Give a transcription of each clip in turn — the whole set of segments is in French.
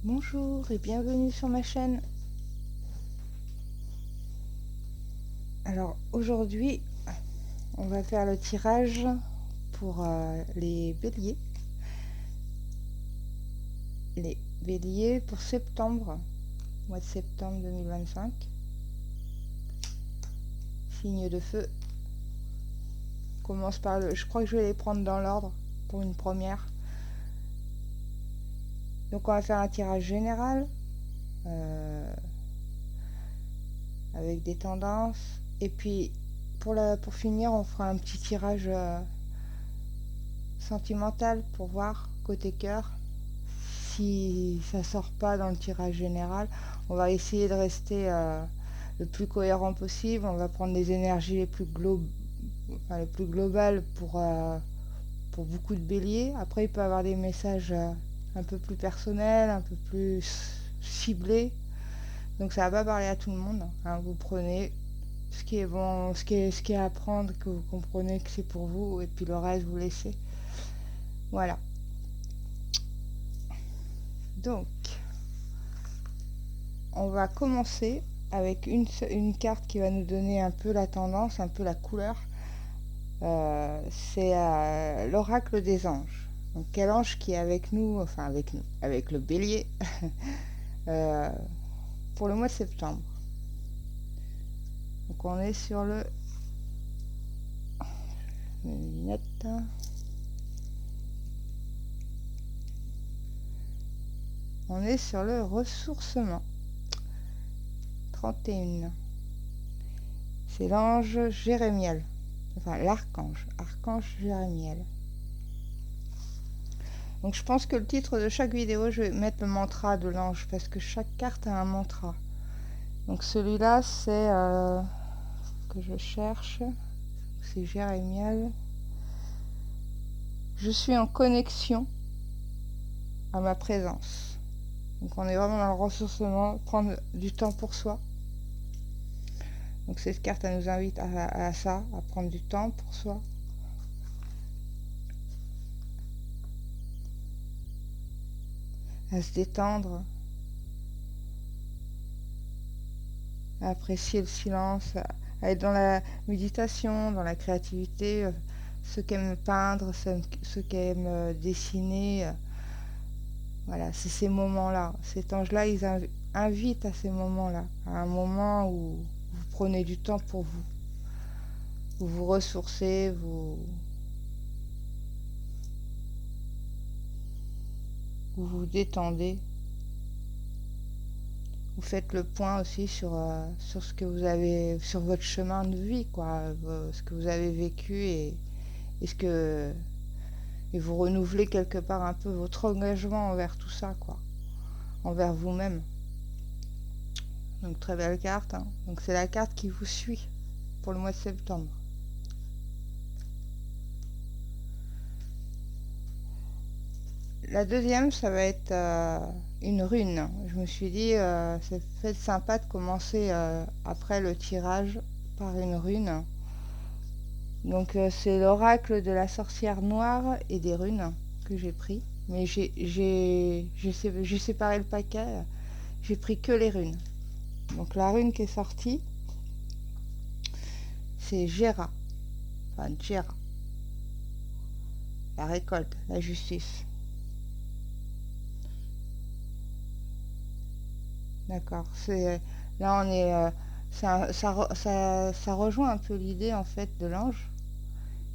Bonjour et bienvenue sur ma chaîne. Alors aujourd'hui, on va faire le tirage pour les béliers. Les béliers pour septembre, mois de septembre 2025. Signe de feu. On commence par je crois que je vais les prendre dans l'ordre pour une première. Donc on va faire un tirage général avec des tendances. Et puis pour finir, on fera un petit tirage sentimental pour voir côté cœur. Si ça sort pas dans le tirage général, on va essayer de rester le plus cohérent possible. On va prendre les énergies les plus globales pour beaucoup de béliers. Après, il peut y avoir des messages un peu plus personnels, un peu plus ciblés. Donc ça va pas parler à tout le monde, hein. Vous prenez ce qui est bon, ce qui est à prendre, que vous comprenez que c'est pour vous, et puis le reste vous laissez. Voilà. Donc on va commencer avec une carte qui va nous donner un peu la tendance, un peu la couleur. C'est l'oracle des anges. Donc quel ange qui est avec nous, enfin avec le bélier, pour le mois de septembre. Donc on est sur le... Mes lunettes. On est sur le ressourcement. 31. C'est l'ange Jérémiel. Enfin, l'archange. Archange Jérémiel. Donc je pense que le titre de chaque vidéo, je vais mettre le mantra de l'ange, parce que chaque carte a un mantra. Donc celui-là, c'est que je cherche. C'est Jérémiel. Je suis en connexion à ma présence. Donc on est vraiment dans le ressourcement, prendre du temps pour soi. Donc cette carte, elle nous invite à ça, à prendre du temps pour soi. À se détendre. À apprécier le silence, à être dans la méditation, dans la créativité. Ceux qui aiment peindre, ceux qui aiment dessiner. Voilà, c'est ces moments-là. Cet ange-là, ils invitent à ces moments-là. À un moment où vous prenez du temps pour vous. Vous vous ressourcez, vous vous détendez. Vous faites le point aussi sur ce que vous avez, sur votre chemin de vie, quoi, ce que vous avez vécu et vous renouvelez quelque part un peu votre engagement envers tout ça, quoi, envers vous-même. Donc très belle carte, hein. Donc c'est la carte qui vous suit pour le mois de septembre. La deuxième, ça va être une rune. Je me suis dit, c'est fait sympa de commencer après le tirage par une rune. Donc c'est l'oracle de la sorcière noire et des runes que j'ai pris. Mais j'ai séparé le paquet. J'ai pris que les runes. Donc la rune qui est sortie, c'est Gera. Enfin Gera. La récolte, la justice. D'accord. Là on est... ça rejoint un peu l'idée en fait de l'ange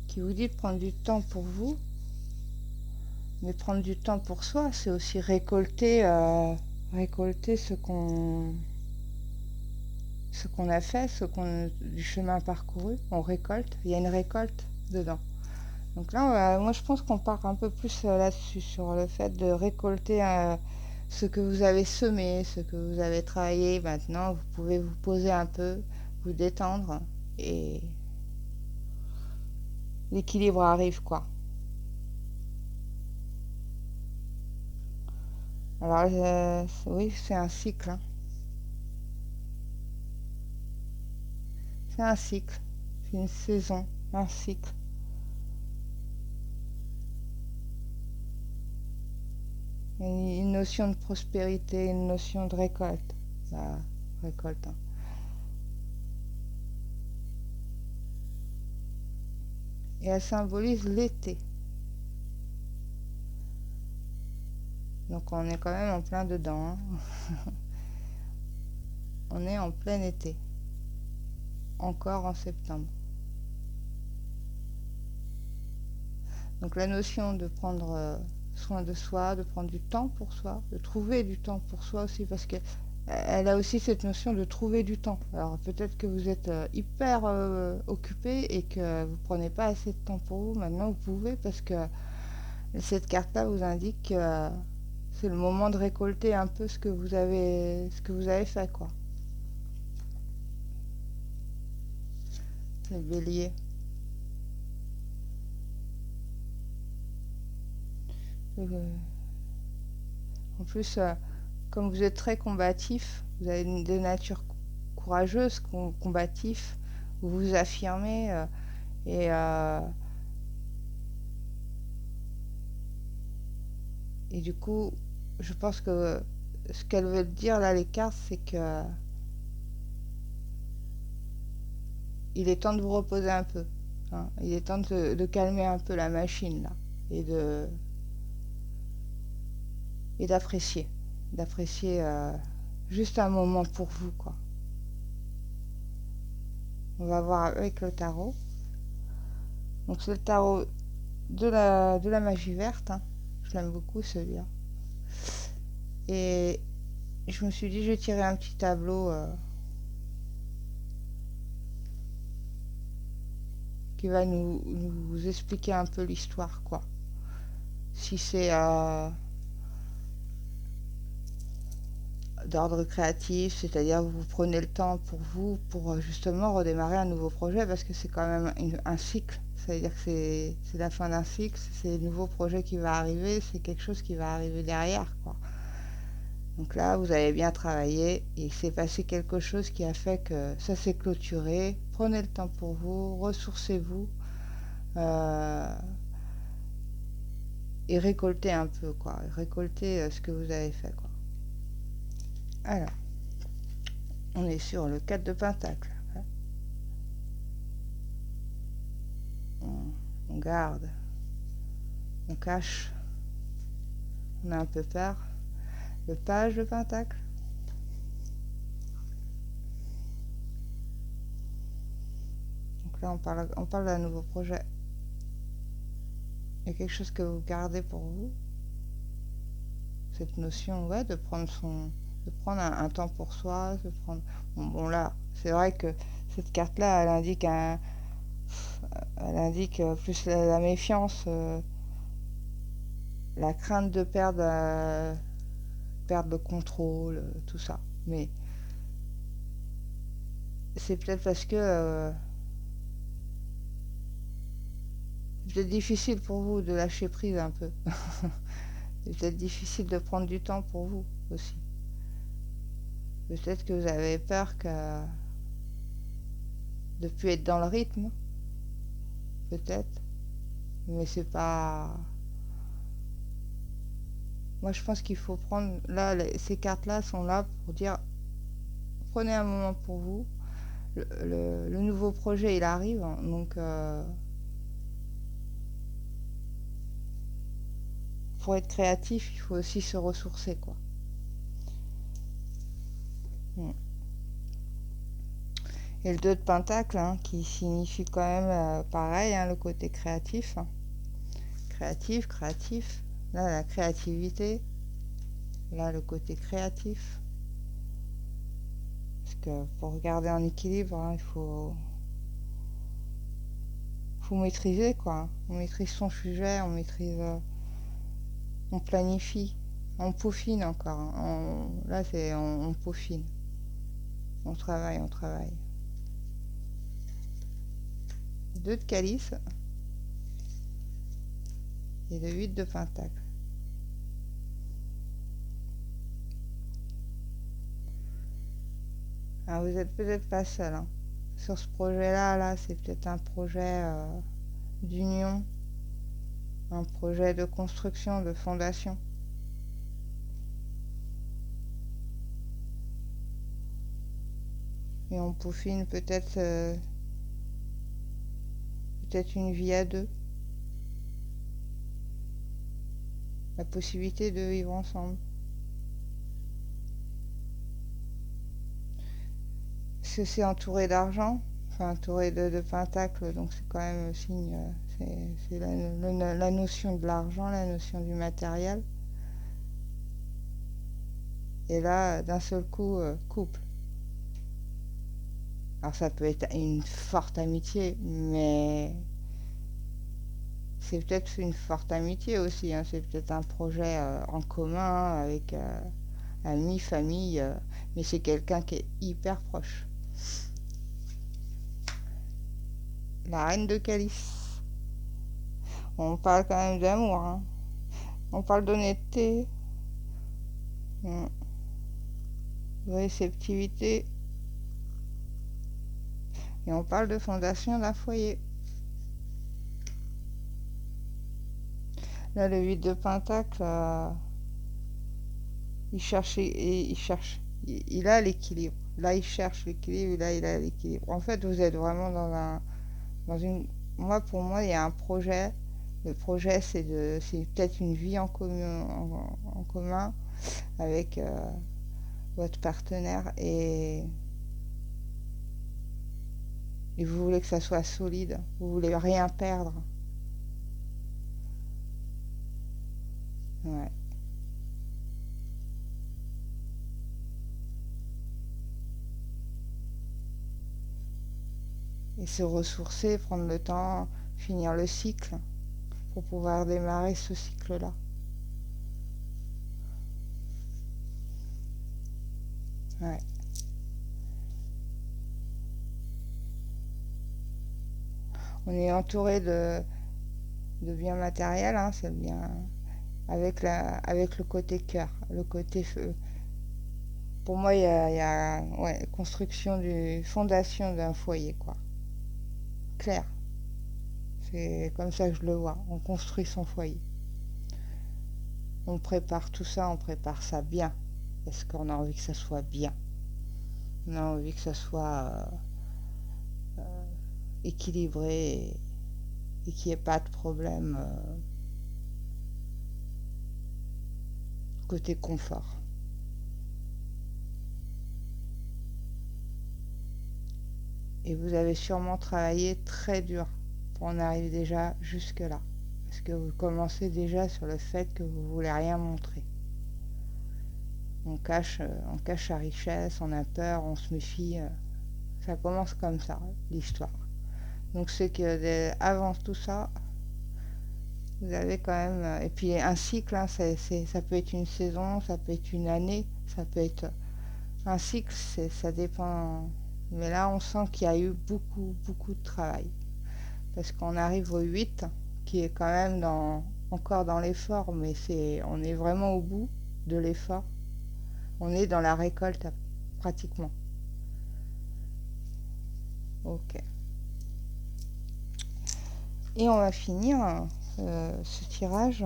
qui vous dit de prendre du temps pour vous. Mais prendre du temps pour soi, c'est aussi récolter ce qu'on a fait, du chemin parcouru. On récolte, il y a une récolte dedans. Donc là, moi je pense qu'on part un peu plus là-dessus, sur le fait de récolter ce que vous avez semé, ce que vous avez travaillé. Maintenant, vous pouvez vous poser un peu, vous détendre et l'équilibre arrive, quoi. Alors, oui, c'est un cycle, hein. C'est un cycle, c'est une saison, un cycle. une notion de prospérité, une notion de récolte. La récolte, hein. Et elle symbolise l'été. Donc on est quand même en plein dedans, hein. On est en plein été. Encore en septembre. Donc la notion de prendre soin de soi, de prendre du temps pour soi, de trouver du temps pour soi aussi, parce que elle a aussi cette notion de trouver du temps. Alors peut-être que vous êtes hyper occupé et que vous prenez pas assez de temps pour vous. Maintenant vous pouvez, parce que cette carte-là vous indique que c'est le moment de récolter un peu ce que vous avez fait, quoi. Le bélier. En plus, comme vous êtes très combatif, vous avez une de nature courageuse, combatif, vous vous affirmez et, euh, et du coup, je pense que ce qu'elles veulent dire là, les cartes, c'est que il est temps de vous reposer un peu, hein. Il est temps de calmer un peu la machine là et de et d'apprécier juste un moment pour vous, quoi. On va voir avec le tarot. Donc c'est le tarot de la magie verte, hein. Je l'aime beaucoup celui-là. Et je me suis dit, je vais tirer un petit tableau qui va nous expliquer un peu l'histoire, quoi. Si c'est d'ordre créatif, c'est-à-dire vous prenez le temps pour vous, pour justement redémarrer un nouveau projet, parce que c'est quand même un cycle. C'est-à-dire que c'est la fin d'un cycle, c'est le nouveau projet qui va arriver, c'est quelque chose qui va arriver derrière, quoi. Donc là, vous avez bien travaillé, et il s'est passé quelque chose qui a fait que ça s'est clôturé. Prenez le temps pour vous, ressourcez-vous, euh, et récoltez un peu, quoi. Récoltez ce que vous avez fait, quoi. Alors, on est sur le 4 de Pentacle. On garde, on cache, on a un peu peur. Le page de Pentacle. Donc là, on parle d'un nouveau projet. Il y a quelque chose que vous gardez pour vous. Cette notion, ouais, de prendre un temps pour soi, de prendre. Bon là, c'est vrai que cette carte-là, elle indique plus la méfiance, la crainte de perdre le contrôle, tout ça. Mais c'est peut-être parce que c'est peut-être difficile pour vous de lâcher prise un peu. C'est peut-être difficile de prendre du temps pour vous aussi. Peut-être que vous avez peur de ne plus être dans le rythme, peut-être. Mais c'est pas. Moi, je pense qu'il faut prendre. Là, ces cartes-là sont là pour dire prenez un moment pour vous. Le nouveau projet, il arrive, hein, donc pour être créatif, il faut aussi se ressourcer, quoi. Et le 2 de Pentacle, hein, qui signifie quand même pareil, hein, le côté créatif, hein. Créatif. Là, la créativité. Là, le côté créatif. Parce que pour garder en équilibre, hein, il faut maîtriser, quoi. On maîtrise son sujet, on planifie, on peaufine encore, hein. Là, on peaufine. On travaille. 2 de calice et le 8 de pentacle. Alors, vous êtes peut-être pas seul, hein. Sur ce projet-là, là, c'est peut-être un projet d'union, un projet de construction, de fondation. Et on peaufine peut-être une vie à deux. La possibilité de vivre ensemble. Parce que c'est entouré d'argent, enfin entouré de pentacles, donc c'est quand même le signe, c'est la notion de l'argent, la notion du matériel. Et là, d'un seul coup, couple. Alors ça peut être une forte amitié, mais c'est peut-être une forte amitié aussi, hein. C'est peut-être un projet en commun avec amis, famille, mais c'est quelqu'un qui est hyper proche. La reine de calice. On parle quand même d'amour, hein. On parle d'honnêteté, de réceptivité, et on parle de fondation d'un foyer. Là, le 8 de Pentacle, il a l'équilibre. Là, il cherche l'équilibre, et là, il a l'équilibre. En fait, vous êtes vraiment dans une... pour moi, il y a un projet. Le projet, c'est peut-être une vie en commun avec votre partenaire et vous voulez que ça soit solide. Vous voulez rien perdre. Ouais. Et se ressourcer, prendre le temps, finir le cycle pour pouvoir démarrer ce cycle-là. Ouais. On est entouré de biens matériels, hein, c'est bien avec le côté cœur, le côté feu. Pour moi, il y a ouais, construction fondation d'un foyer, quoi. Clair. C'est comme ça que je le vois. On construit son foyer. On prépare tout ça, on prépare ça bien. Parce qu'on a envie que ça soit bien. On a envie que ça soit équilibré et qu'il n'y ait pas de problème côté confort. Et vous avez sûrement travaillé très dur pour en arriver déjà jusque-là. Parce que vous commencez déjà sur le fait que vous ne voulez rien montrer. On cache la richesse, on a peur, on se méfie. Ça commence comme ça, l'histoire. Donc c'est que avant tout ça, vous avez quand même... Et puis un cycle, hein, ça peut être une saison, ça peut être une année, ça peut être... Un cycle, ça dépend... Mais là, on sent qu'il y a eu beaucoup, beaucoup de travail. Parce qu'on arrive au 8, qui est quand même encore dans l'effort, mais on est vraiment au bout de l'effort. On est dans la récolte pratiquement. Ok. Et on va finir ce tirage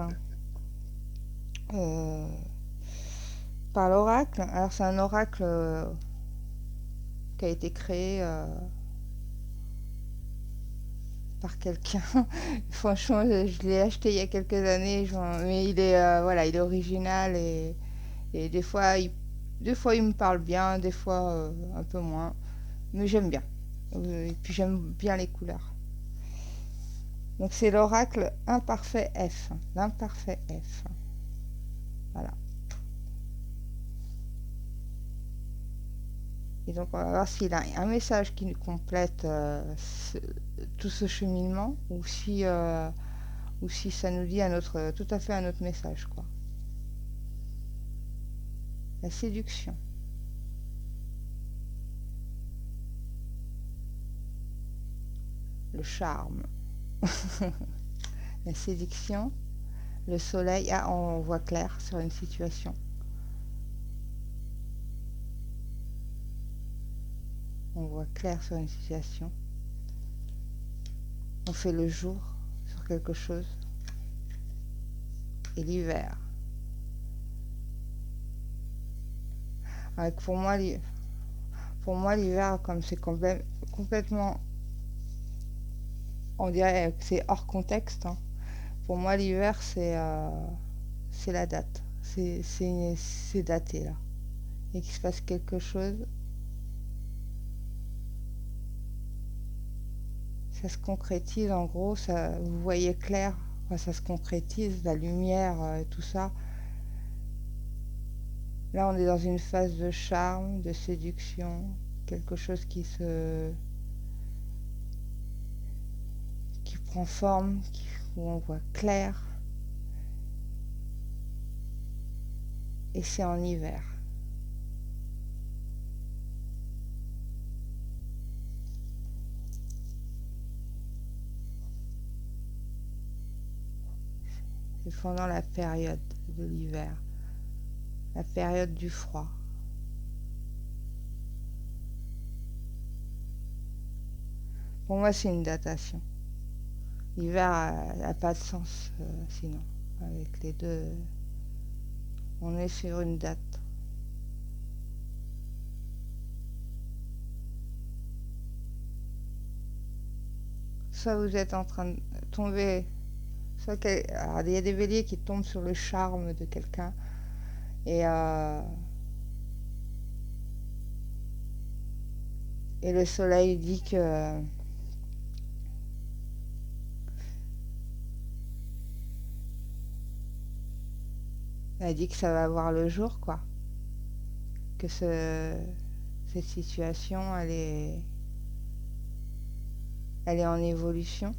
euh, par l'oracle. Alors c'est un oracle qui a été créé par quelqu'un. Franchement, je l'ai acheté il y a quelques années, mais voilà, il est original et des fois il me parle bien, des fois un peu moins, mais j'aime bien. Et puis j'aime bien les couleurs. Donc c'est l'oracle imparfait F, l'imparfait F. Voilà. Et donc on va voir s'il a un message qui nous complète tout ce cheminement ou si ça nous dit tout à fait un autre message, quoi. La séduction. Le charme. La séduction. Le soleil. Ah, on voit clair sur une situation. On voit clair sur une situation. On fait le jour sur quelque chose. Et l'hiver. Avec pour moi, Pour moi, l'hiver, comme c'est complètement, on dirait que c'est hors contexte, hein. Pour moi, l'hiver, c'est la date. C'est daté, là. Et qu'il se passe quelque chose, ça se concrétise, en gros, ça, vous voyez clair, enfin, ça se concrétise, la lumière, tout ça. Là, on est dans une phase de charme, de séduction, quelque chose qui prend forme, où on voit clair, et c'est en hiver. C'est pendant la période de l'hiver, la période du froid. Pour moi, c'est une datation. L'hiver n'a pas de sens sinon. Avec les deux, on est sur une date. Soit vous êtes en train de tomber, alors, il y a des béliers qui tombent sur le charme de quelqu'un et le soleil dit que ça va voir le jour, quoi. Que cette situation, elle est en évolution.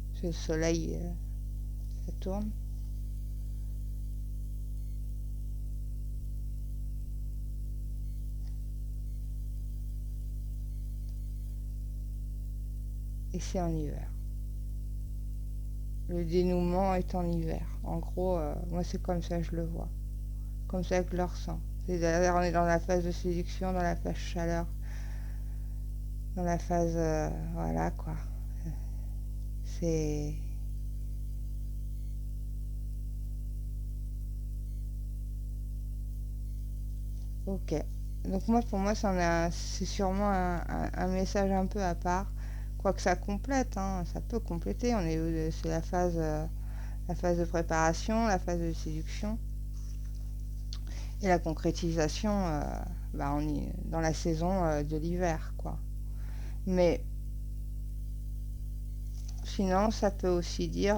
Parce que le soleil, ça tourne. Et c'est en hiver. Le dénouement est en hiver. En gros, moi c'est comme ça que je le vois. Comme ça que je le ressens. C'est-à-dire on est dans la phase de séduction, dans la phase chaleur, dans la phase... voilà quoi. C'est... Ok. Donc moi, pour moi, c'est sûrement un message un peu à part. Quoique ça complète, hein, ça peut compléter. C'est la phase de préparation, la phase de séduction. Et la concrétisation, on est dans la saison de l'hiver, quoi. Mais sinon, ça peut aussi dire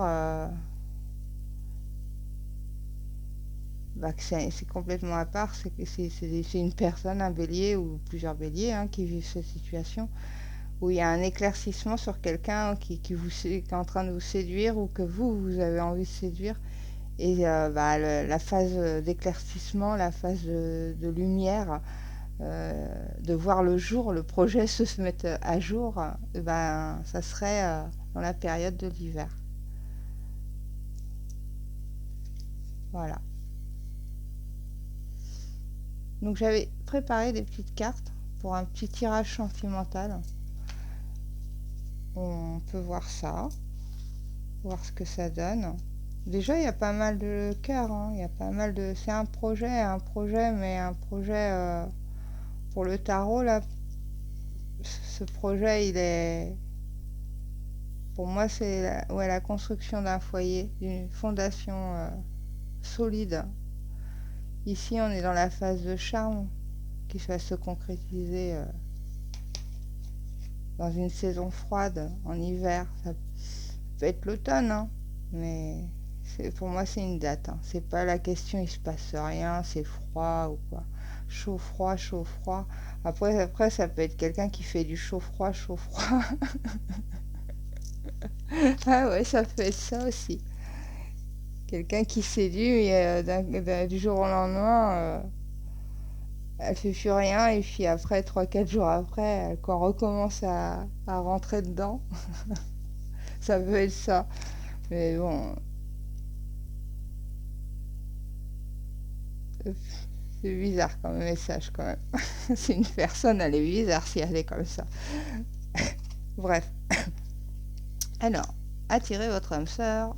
que c'est complètement à part. C'est une personne, un bélier ou plusieurs béliers hein, qui vivent cette situation où il y a un éclaircissement sur quelqu'un qui est en train de vous séduire ou que vous avez envie de séduire. Et la phase d'éclaircissement, la phase de lumière, de voir le jour, le projet se mettre à jour, ça serait dans la période de l'hiver. Voilà. Donc j'avais préparé des petites cartes pour un petit tirage sentimental. On peut voir ça, voir ce que ça donne. Déjà, il y a pas mal de cœurs, hein. Il y a pas mal de... C'est un projet, mais un projet pour le tarot, là. Ce projet, il est... Pour moi, c'est la construction d'un foyer, d'une fondation solide. Ici, on est dans la phase de charme qui va se concrétiser dans une saison froide, en hiver. Ça peut être l'automne, hein, mais pour moi, c'est une date. Hein. C'est pas la question, il se passe rien, c'est froid ou quoi. Chaud, froid, chaud, froid. Après, ça peut être quelqu'un qui fait du chaud, froid, chaud, froid. Ah ouais, ça peut être ça aussi. Quelqu'un qui séduit et du jour au lendemain, elle fait plus rien et puis après, 3-4 jours après, quand on recommence à rentrer dedans, ça peut être ça. Mais bon, c'est bizarre comme message quand même. C'est une personne, elle est bizarre si elle est comme ça. Bref. Alors, attirez votre âme sœur.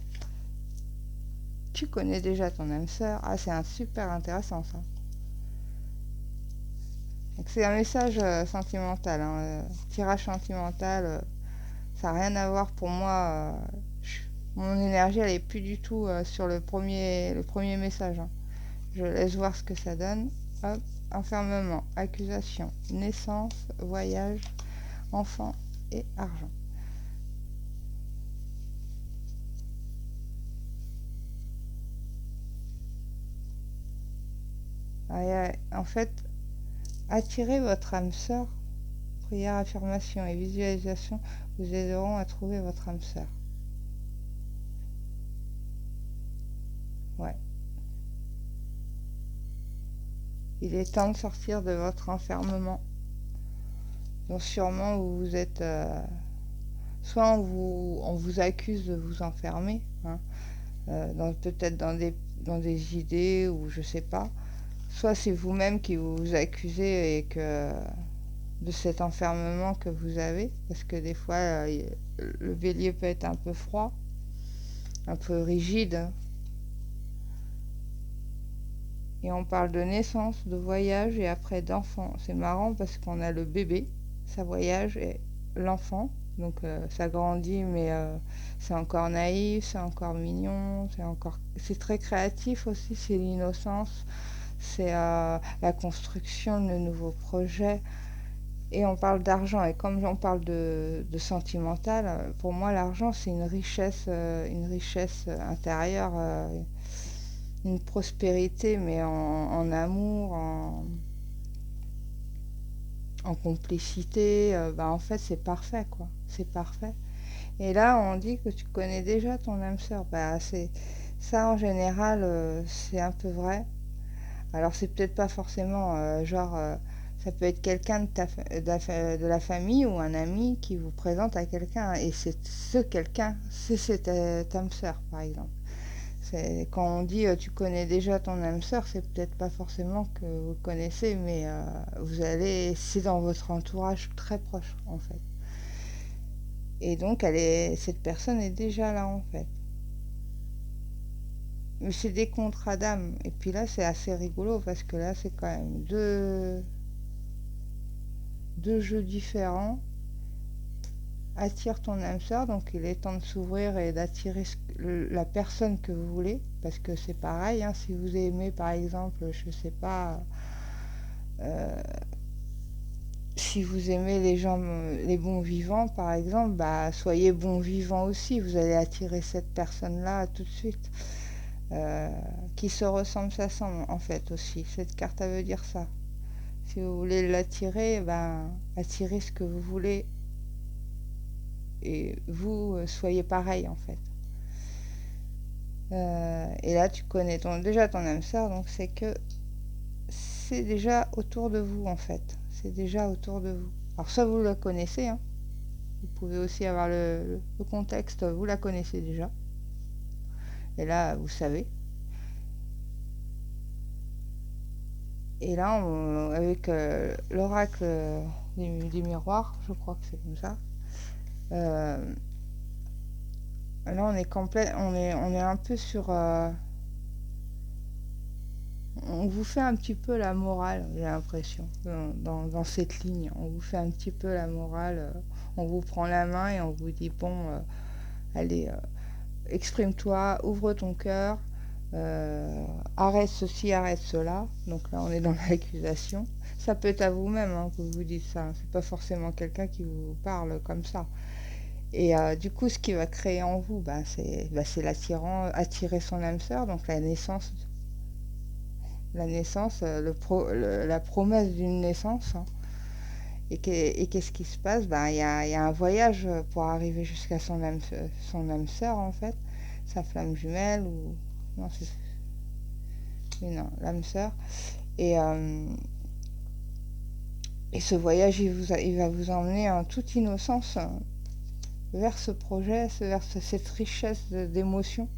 Tu connais déjà ton âme sœur. Ah, c'est super intéressant ça. C'est un message sentimental, hein, tirage sentimental, ça n'a rien à voir pour moi. Mon énergie, elle est plus du tout sur le premier message, hein. Je laisse voir ce que ça donne. Hop, enfermement, accusation, naissance, voyage, enfant et argent. En fait, attirez votre âme sœur. Prière, affirmation et visualisation vous aideront à trouver votre âme sœur. Ouais. Il est temps de sortir de votre enfermement. Donc sûrement vous êtes... soit on vous accuse de vous enfermer, hein, peut-être dans des idées ou je sais pas. Soit c'est vous-même qui vous accusez et que de cet enfermement que vous avez, parce que des fois le bélier peut être un peu froid, un peu rigide. Et on parle de naissance, de voyage et après d'enfant. C'est marrant parce qu'on a le bébé, ça voyage, et l'enfant, donc ça grandit, mais c'est encore naïf, c'est encore mignon, c'est très créatif aussi, c'est l'innocence, c'est la construction de nouveaux projets. Et on parle d'argent, et comme on parle de sentimental, pour moi l'argent c'est une richesse intérieure, une prospérité, mais en amour, en complicité, en fait c'est parfait quoi, c'est parfait. Et là on dit que tu connais déjà ton âme sœur, ça en général c'est un peu vrai. Alors c'est peut-être pas forcément ça peut être quelqu'un de la famille ou un ami qui vous présente à quelqu'un, et c'est ce quelqu'un, c'est cette âme sœur par exemple. Quand on dit tu connais déjà ton âme sœur, c'est peut-être pas forcément que vous connaissez, mais c'est dans votre entourage très proche en fait. Et donc cette personne est déjà là en fait. Mais c'est des contrats d'âme. Et puis là, c'est assez rigolo parce que là, c'est quand même deux jeux différents. Attire ton âme sœur, donc il est temps de s'ouvrir et d'attirer la personne que vous voulez, parce que c'est pareil, hein, si vous aimez par exemple, je sais pas, si vous aimez les gens, les bons vivants par exemple, soyez bon vivant aussi, vous allez attirer cette personne-là tout de suite. Qui se ressemble s'assemble en fait aussi, cette carte veut dire ça. Si vous voulez l'attirer, attirez ce que vous voulez, et vous soyez pareil en fait. Et là tu connais déjà ton âme sœur, donc c'est que c'est déjà autour de vous en fait, c'est déjà autour de vous. Alors ça vous la connaissez, hein. Vous pouvez aussi avoir le contexte, vous la connaissez déjà, et là vous savez. Et là avec l'oracle des miroirs, je crois que c'est comme ça, là on est complet, on est un peu sur on vous fait un petit peu la morale, j'ai l'impression, dans cette ligne. On vous fait un petit peu la morale, on vous prend la main et on vous dit bon, allez, exprime-toi, ouvre ton cœur, arrête ceci, arrête cela. Donc là on est dans l'accusation. Ça peut être à vous-même, hein, que vous dites ça, c'est pas forcément quelqu'un qui vous parle comme ça. Et du coup, ce qui va créer en vous, c'est attirer son âme sœur, donc la naissance, la promesse d'une naissance, hein. Et qu'est-ce qui se passe? Il y a un voyage pour arriver jusqu'à son âme sœur, en fait, sa flamme jumelle, ou... Non, non, l'âme sœur. Et ce voyage, il va vous emmener en toute innocence vers ce projet, vers cette richesse d'émotions.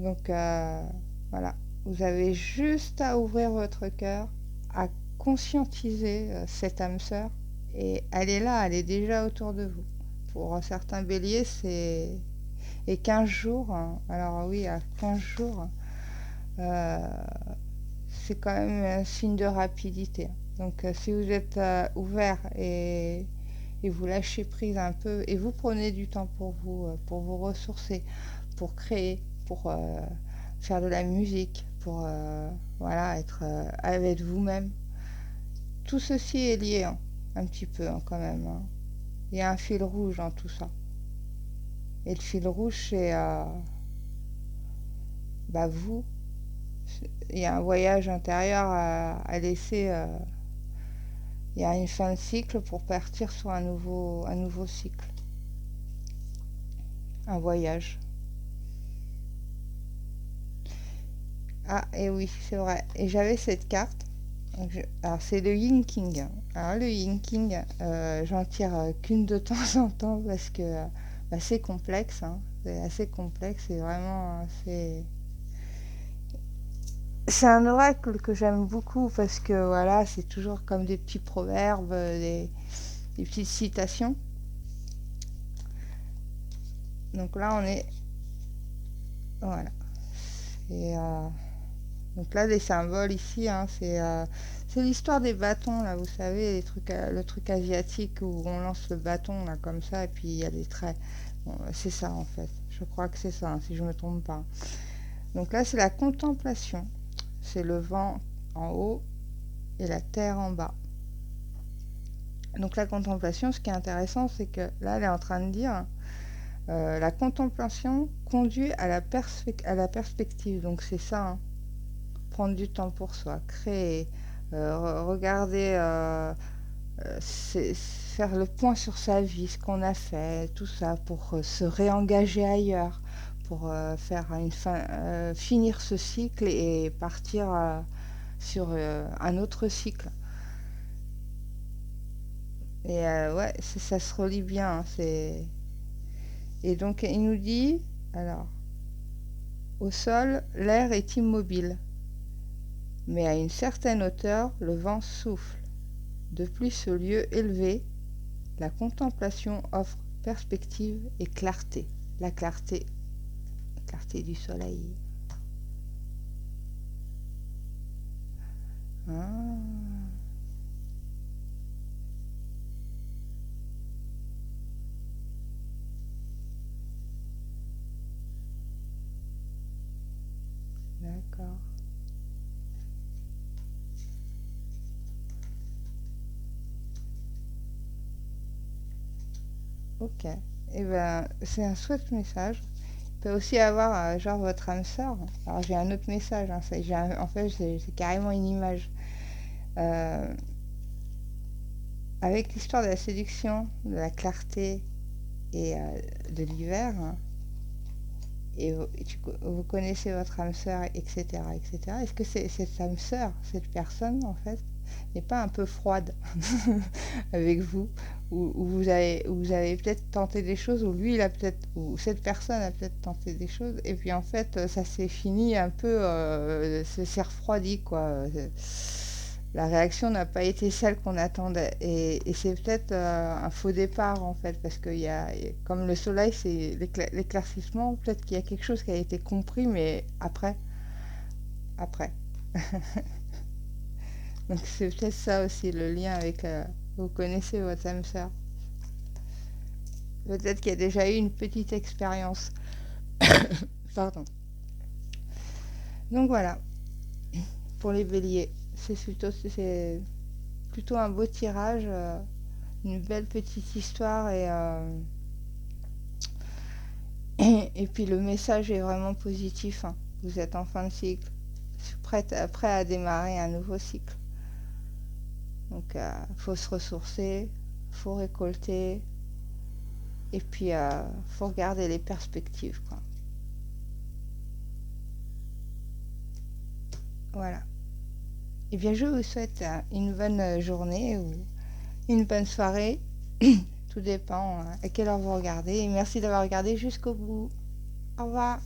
Donc voilà, vous avez juste à ouvrir votre cœur, à conscientiser cette âme sœur, et elle est là, elle est déjà autour de vous. Pour certains béliers, c'est... Et 15 jours, hein, alors oui, à 15 jours, euh, c'est quand même un signe de rapidité. Donc si vous êtes ouvert et vous lâchez prise un peu et vous prenez du temps pour vous ressourcer, pour créer, pour faire de la musique, pour voilà, être avec vous-même. Tout ceci est lié hein, un petit peu hein, quand même. Hein. Il y a un fil rouge dans tout ça. Et le fil rouge, c'est bah, vous. Il y a un voyage intérieur à laisser. Il y a une fin de cycle pour partir sur un nouveau cycle. Un voyage. Ah, et oui, c'est vrai. Et j'avais cette carte. Alors, c'est le Yin King. Alors, le Yin King, j'en tire qu'une de temps en temps parce que bah, c'est complexe. Hein. C'est assez complexe et vraiment, c'est un oracle que j'aime beaucoup parce que voilà, c'est toujours comme des petits proverbes, des petites citations. Donc là, on est. Voilà. Et, donc là, les symboles ici, hein, c'est l'histoire des bâtons, là, vous savez, le truc asiatique où on lance le bâton, là, comme ça, et puis il y a des traits. Bon, c'est ça, en fait. Je crois que c'est ça, hein, si je ne me trompe pas. Donc là, c'est la contemplation. C'est le vent en haut et la terre en bas. Donc la contemplation, ce qui est intéressant, c'est que là, elle est en train de dire la contemplation conduit à la perspective. Donc c'est ça, hein, prendre du temps pour soi, créer, regarder, faire le point sur sa vie, ce qu'on a fait, tout ça, pour se réengager ailleurs, pour finir ce cycle et partir sur un autre cycle. Et ouais, ça se relie bien. Hein, et donc il nous dit, alors, au sol, l'air est immobile, mais à une certaine hauteur, le vent souffle. De plus, au lieu élevé, la contemplation offre perspective et clarté. La clarté du soleil. Ah, d'accord. Ok. Et ben, c'est un chouette message. Il peut aussi avoir genre votre âme sœur. Alors j'ai un autre message. Hein, en fait, c'est carrément une image. Euh, avec l'histoire de la séduction, de la clarté et de l'hiver, hein, et vous connaissez votre âme sœur, etc., etc. Est-ce que cette âme sœur, cette personne, en fait, n'est pas un peu froide avec vous, où vous avez peut-être tenté des choses, ou lui, ou cette personne a peut-être tenté des choses, et puis en fait, ça s'est fini un peu, c'est refroidi, quoi. La réaction n'a pas été celle qu'on attendait. Et c'est peut-être un faux départ, en fait, parce que comme le soleil, c'est l'éclaircissement, peut-être qu'il y a quelque chose qui a été compris, mais après. Donc c'est peut-être ça aussi, le lien avec... vous connaissez votre âme sœur. Peut-être qu'il y a déjà eu une petite expérience. Pardon. Donc voilà, pour les béliers. C'est plutôt un beau tirage, une belle petite histoire et puis le message est vraiment positif. Hein. Vous êtes en fin de cycle, prêt à démarrer un nouveau cycle. Donc faut se ressourcer, faut récolter et puis faut regarder les perspectives. Quoi. Voilà. Et bien je vous souhaite une bonne journée ou une bonne soirée. Tout dépend à quelle heure vous regardez. Et merci d'avoir regardé jusqu'au bout. Au revoir.